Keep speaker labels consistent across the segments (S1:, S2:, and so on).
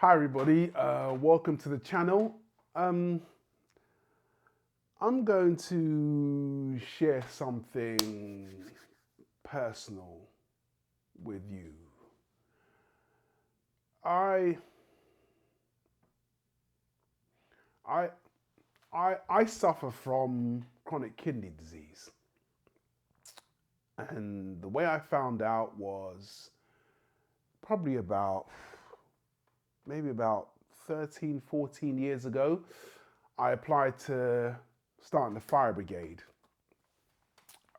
S1: Hi everybody, welcome to the channel. I'm going to share something personal with you. I I I suffer from chronic kidney disease, and the way I found out was probably about 13, 14 years ago. I applied to start in the fire brigade.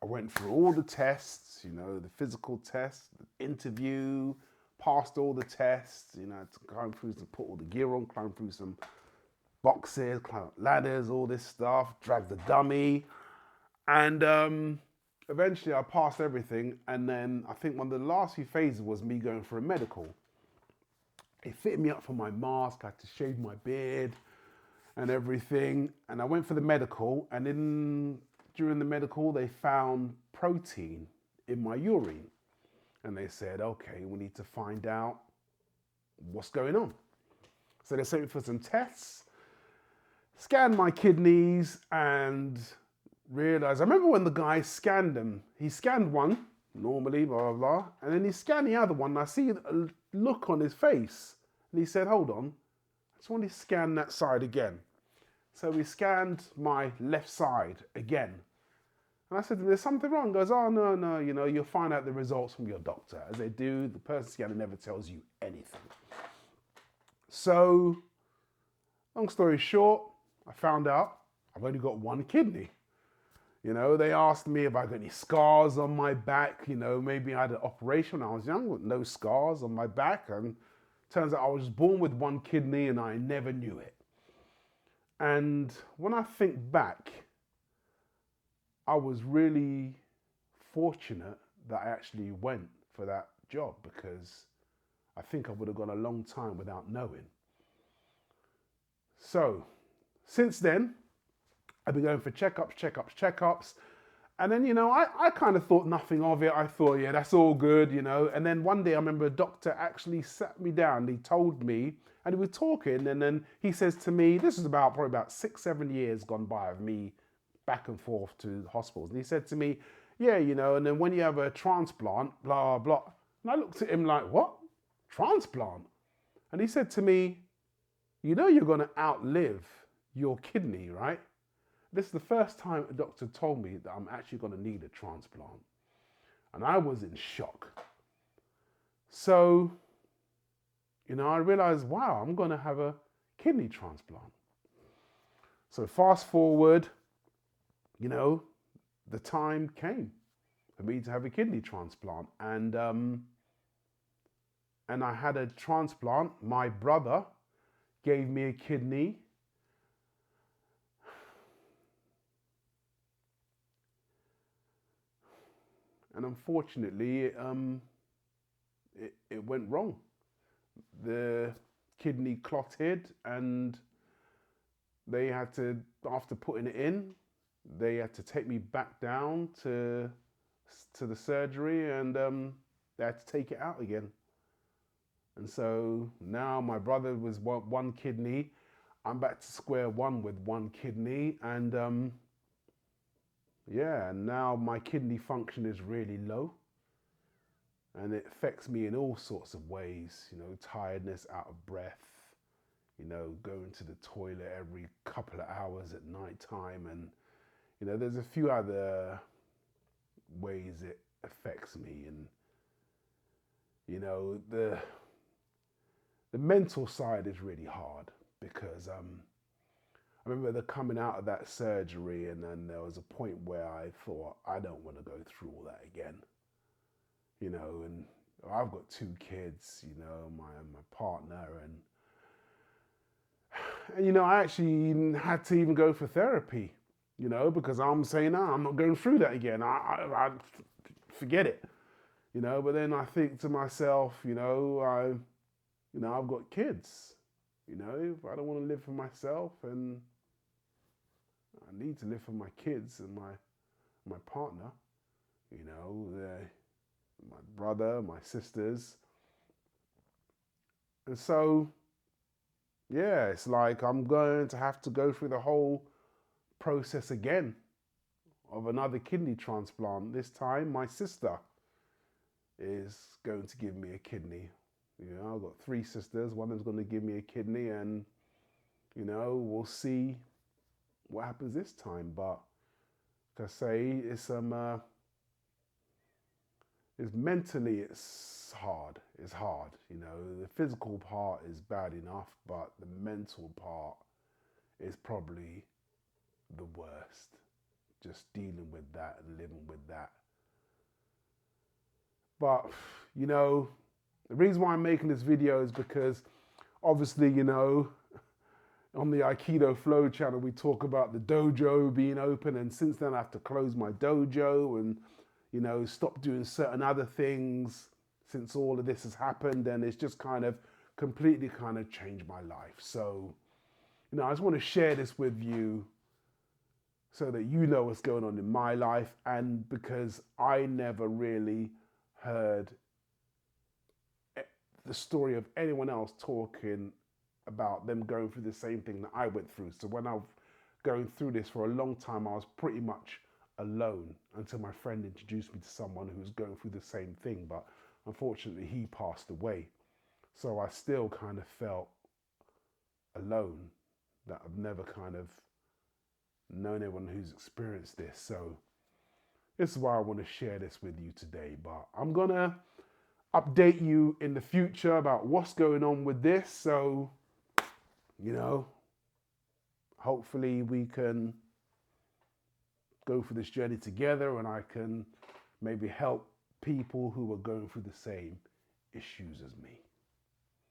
S1: I went through all the tests, the physical tests, the interview, passed all the tests, to climb through, to put all the gear on, climb through some boxes, climb up ladders, all this stuff, drag the dummy. And eventually I passed everything. And then I think one of the last few phases was me going for a medical. It fitted me up for my mask, I had to shave my beard and everything. And I went for the medical, and during the medical, they found protein in my urine. And they said, okay, we need to find out what's going on. So they sent me for some tests, scanned my kidneys, and realized, I remember when the guy scanned them, he scanned one, normally, blah, blah, blah, and then he scanned the other one, and I see a look on his face. And he said, hold on, I just want to scan that side again. So we scanned my left side again. And I said to him, there's something wrong. He goes, oh, no, you'll find out the results from your doctor. As they do, the person scanning never tells you anything. So, long story short, I found out I've only got one kidney. They asked me if I got any scars on my back. Maybe I had an operation when I was young with no scars on my back. And turns out I was born with one kidney and I never knew it. And when I think back, I was really fortunate that I actually went for that job, because I think I would have gone a long time without knowing. So since then, I've been going for checkups. And then, I kind of thought nothing of it. I thought, yeah, that's all good, And then one day I remember a doctor actually sat me down. He told me, and we were talking, and then he says to me, this is probably about 6, 7 years gone by of me back and forth to hospitals. And he said to me, yeah, and then when you have a transplant, blah, blah. And I looked at him like, what? Transplant? And he said to me, you're going to outlive your kidney, right? This is the first time a doctor told me that I'm actually going to need a transplant. And I was in shock. So, I realized, wow, I'm going to have a kidney transplant. So fast forward, the time came for me to have a kidney transplant. And I had a transplant. My brother gave me a kidney. And unfortunately, it went wrong. The kidney clotted, and they had to, after putting it in, they had to take me back down to the surgery, and they had to take it out again. And so now my brother was one kidney. I'm back to square one with one kidney, and yeah, and now my kidney function is really low, and it affects me in all sorts of ways, tiredness, out of breath, going to the toilet every couple of hours at night time. And, there's a few other ways it affects me. And, the mental side is really hard, because I remember coming out of that surgery, and then there was a point where I thought, I don't want to go through all that again. And I've got 2 kids, my partner, and I actually had to even go for therapy, because I'm saying, no, I'm not going through that again. I forget it, But then I think to myself, I've got kids, I don't want to live for myself, and I need to live for my kids and my partner, my brother, my sisters. And so Yeah, it's like I'm going to have to go through the whole process again of another kidney transplant. This time, my sister is going to give me a kidney. You know, I've got three sisters. One is going to give me a kidney, and you know, we'll see what happens this time. But like I say, it's mentally it's hard. It's hard. You know, the physical part is bad enough, but the mental part is probably the worst. Just dealing with that and living with that. But you know, the reason why I'm making this video is because obviously, you know, on the Aikidoflow channel, we talk about the dojo being open, and since then I have to close my dojo and, you know, stop doing certain other things since all of this has happened, and it's just kind of completely kind of changed my life. So, you know, I just want to share this with you so that you know what's going on in my life, and because I never really heard the story of anyone else talking about them going through the same thing that I went through. So when I was going through this for a long time, I was pretty much alone until my friend introduced me to someone who was going through the same thing. But unfortunately, he passed away. So I still kind of felt alone, that I've never kind of known anyone who's experienced this. So this is why I want to share this with you today. But I'm going to update you in the future about what's going on with this. So, you know, hopefully we can go through this journey together, and I can maybe help people who are going through the same issues as me.